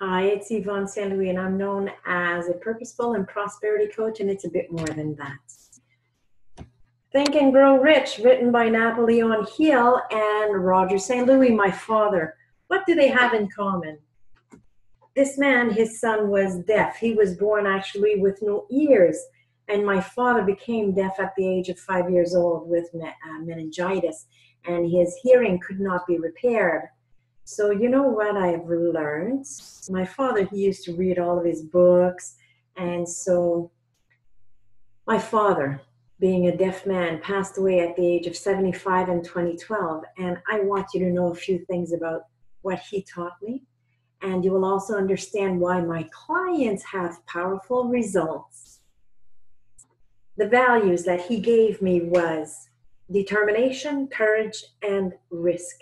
Hi, it's Yvonne St. Louis, and I'm known as a purposeful and prosperity coach, and it's a bit more than that. Think and Grow Rich, written by Napoleon Hill and Roger St. Louis, my father. What do they have in common? This man, his son was deaf. He was born actually with no ears, and my father became deaf at the age of 5 years old with meningitis, and his hearing could not be repaired. So you know what I've learned? My father, he used to read all of his books. And so my father, being a deaf man, passed away at the age of 75 in 2012. And I want you to know a few things about what he taught me. And you will also understand why my clients have powerful results. The values that he gave me was determination, courage, and risk.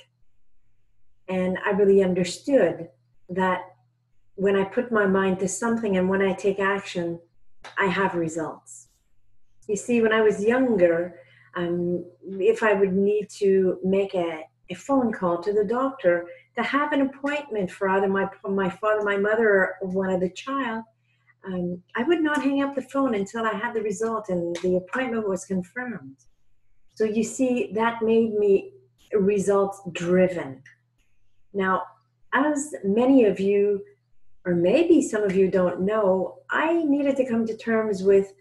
And I really understood that when I put my mind to something and when I take action, I have results. You see, when I was younger, if I would need to make a phone call to the doctor to have an appointment for either my father, my mother, or one of the child, I would not hang up the phone until I had the result and the appointment was confirmed. So you see, that made me results driven. Now, as many of you, or maybe some of you don't know, I needed to come to terms with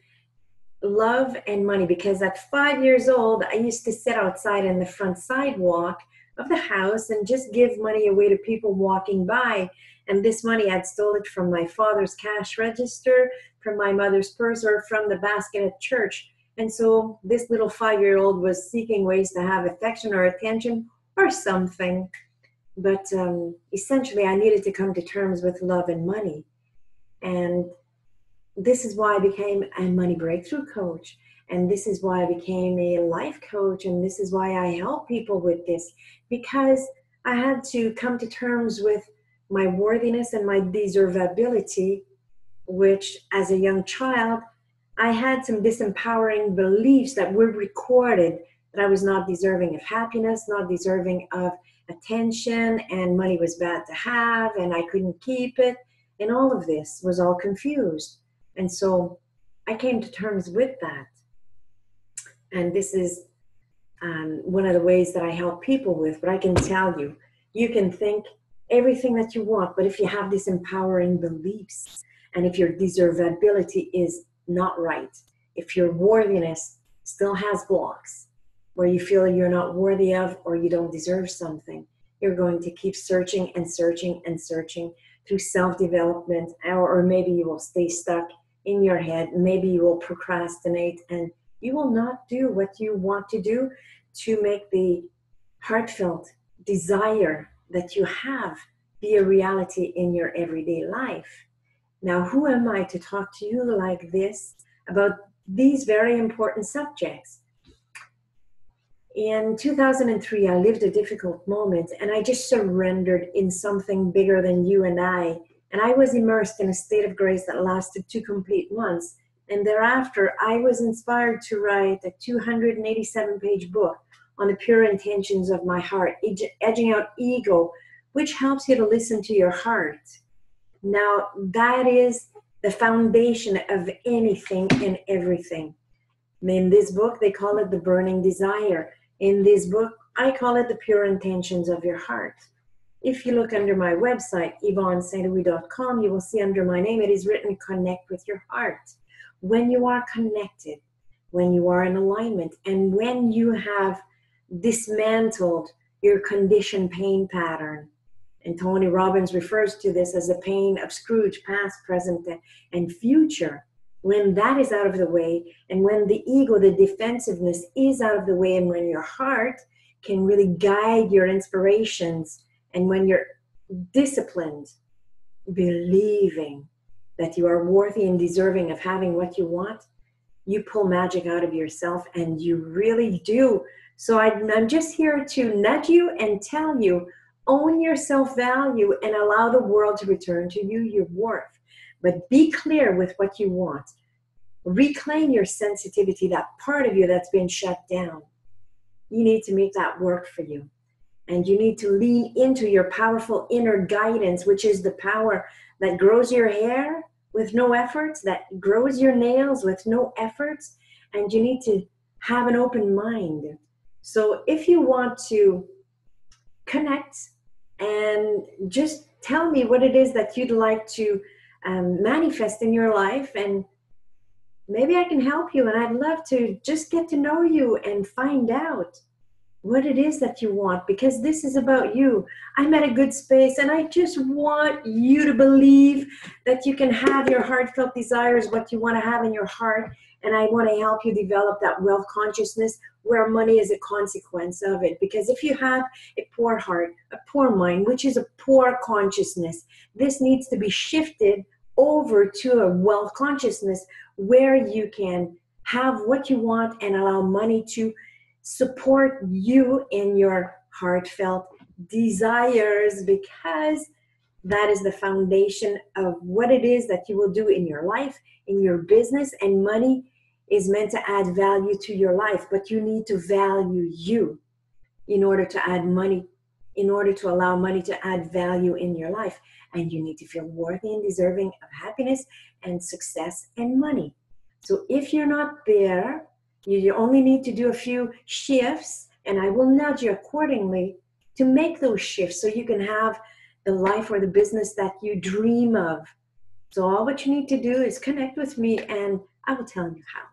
love and money because at 5 years old, I used to sit outside in the front sidewalk of the house and just give money away to people walking by. And this money, I'd stole it from my father's cash register, from my mother's purse, or from the basket at church. And so this little 5-year-old was seeking ways to have affection or attention or something. But essentially, I needed to come to terms with love and money. And this is why I became a money breakthrough coach. And this is why I became a life coach. And this is why I help people with this. Because I had to come to terms with my worthiness and my deservability, which as a young child, I had some disempowering beliefs that were recorded that I was not deserving of happiness, not deserving of attention, and money was bad to have, and I couldn't keep it, and all of this was all confused. And so I came to terms with that. And this is one of the ways that I help people with. But I can tell you, you can think everything that you want, but if you have these empowering beliefs, and if your deservability is not right, if your worthiness still has blocks, where you feel you're not worthy of or you don't deserve something, you're going to keep searching and searching and searching through self-development, or maybe you will stay stuck in your head. Maybe you will procrastinate and you will not do what you want to do to make the heartfelt desire that you have be a reality in your everyday life. Now, who am I to talk to you like this about these very important subjects? In 2003, I lived a difficult moment and I just surrendered in something bigger than you and I. And I was immersed in a state of grace that lasted 2 complete months. And thereafter, I was inspired to write a 287-page book on the pure intentions of my heart, edging out ego, which helps you to listen to your heart. Now, that is the foundation of anything and everything. In this book, they call it the burning desire. In this book, I call it the pure intentions of your heart. If you look under my website, YvonneSaintLouis.com, you will see under my name, it is written, connect with your heart. When you are connected, when you are in alignment, and when you have dismantled your conditioned pain pattern, and Tony Robbins refers to this as the pain of Scrooge, past, present, and future. When that is out of the way, and when the ego, the defensiveness is out of the way, and when your heart can really guide your inspirations, and when you're disciplined, believing that you are worthy and deserving of having what you want, you pull magic out of yourself, and you really do. So I'm just here to nudge you and tell you, own your self-value and allow the world to return to you your worth. But be clear with what you want. Reclaim your sensitivity, that part of you that's been shut down. You need to make that work for you. And you need to lean into your powerful inner guidance, which is the power that grows your hair with no efforts, that grows your nails with no efforts. And you need to have an open mind. So if you want to connect and just tell me what it is that you'd like to manifest in your life, and maybe I can help you. And I'd love to just get to know you and find out what it is that you want, because this is about you. I'm at a good space, and I just want you to believe that you can have your heartfelt desires, what you want to have in your heart. And I want to help you develop that wealth consciousness where money is a consequence of it. Because if you have a poor heart, a poor mind, which is a poor consciousness, this needs to be shifted over to a wealth consciousness where you can have what you want and allow money to support you in your heartfelt desires, because that is the foundation of what it is that you will do in your life, in your business. And money is meant to add value to your life, but you need to value you in order to add money, in order to allow money to add value in your life. And you need to feel worthy and deserving of happiness and success and money. So if you're not there, you only need to do a few shifts, and I will nudge you accordingly to make those shifts so you can have the life or the business that you dream of. So all what you need to do is connect with me, and I will tell you how.